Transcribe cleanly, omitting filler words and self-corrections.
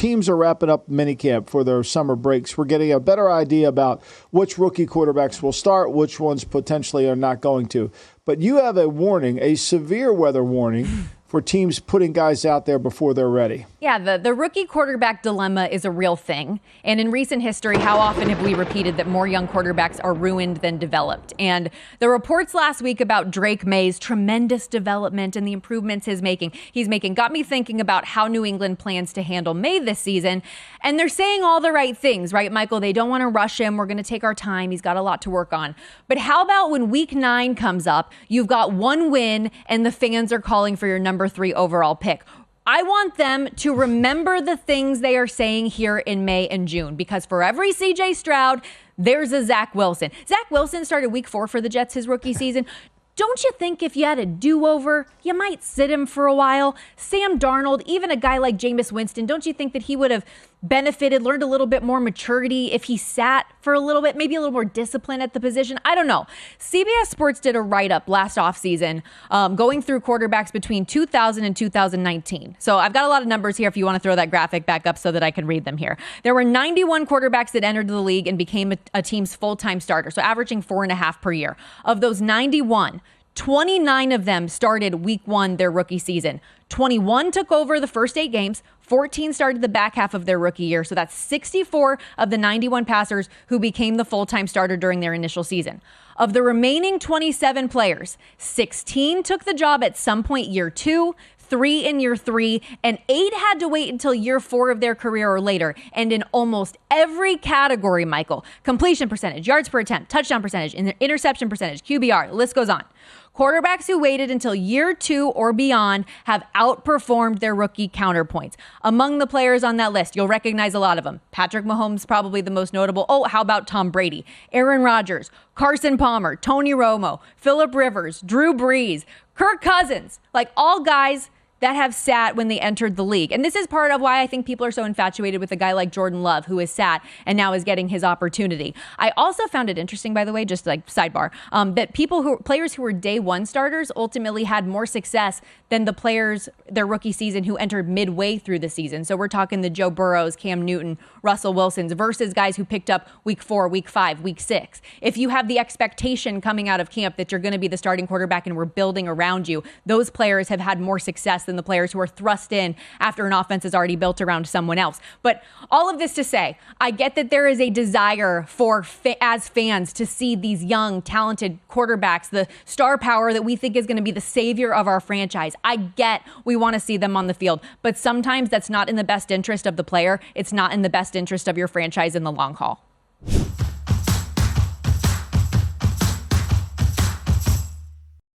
teams are wrapping up minicamp for their summer breaks, we're getting a better idea about which rookie quarterbacks will start, which ones potentially are not going to. But you have a warning, a severe weather warning, for teams putting guys out there before they're ready. Yeah, the rookie quarterback dilemma is a real thing. And in recent history, how often have we repeated that more young quarterbacks are ruined than developed? And the reports last week about Drake May's tremendous development and the improvements he's making got me thinking about how New England plans to handle May this season. And they're saying all the right things, right, Michael? They don't want to rush him. We're going to take our time. He's got a lot to work on. But how about when week 9 comes up, you've got one win and the fans are calling for your number 3 overall pick? I want them to remember the things they are saying here in May and June, because for every CJ Stroud, there's a Zach Wilson. Zach Wilson started week 4 for the Jets his rookie season. Don't you think if you had a do-over, you might sit him for a while? Sam Darnold, even a guy like Jameis Winston, don't you think that he would have benefited, learned a little bit more maturity if he sat for a little bit, maybe a little more discipline at the position? I don't know. CBS Sports did a write-up last offseason going through quarterbacks between 2000 and 2019. So I've got a lot of numbers here if you want to throw that graphic back up so that I can read them here. There were 91 quarterbacks that entered the league and became a team's full-time starter, so averaging 4.5 per year. Of those 91, 29 of them started week 1 their rookie season. 21 took over the first 8 games. 14 started the back half of their rookie year. So that's 64 of the 91 passers who became the full-time starter during their initial season. Of the remaining 27 players, 16 took the job at some point year 2, 3 in year 3, and 8 had to wait until year 4 of their career or later. And in almost every category, Michael, completion percentage, yards per attempt, touchdown percentage, interception percentage, QBR, the list goes on. Quarterbacks who waited until year 2 or beyond have outperformed their rookie counterpoints. Among the players on that list, you'll recognize a lot of them. Patrick Mahomes, probably the most notable. Oh, how about Tom Brady? Aaron Rodgers, Carson Palmer, Tony Romo, Phillip Rivers, Drew Brees, Kirk Cousins, like all guys that have sat when they entered the league. And this is part of why I think people are so infatuated with a guy like Jordan Love, who has sat and now is getting his opportunity. I also found it interesting, by the way, just like sidebar, that players who were day 1 starters ultimately had more success than the players their rookie season who entered midway through the season. So we're talking the Joe Burrows, Cam Newton, Russell Wilsons versus guys who picked up week 4, week 5, week 6. If you have the expectation coming out of camp that you're going to be the starting quarterback and we're building around you, those players have had more success than the players who are thrust in after an offense is already built around someone else. But all of this to say, I get that there is a desire for as fans to see these young, talented quarterbacks, the star power that we think is going to be the savior of our franchise. I get we want to see them on the field, but sometimes that's not in the best interest of the player. It's not in the best interest of your franchise in the long haul.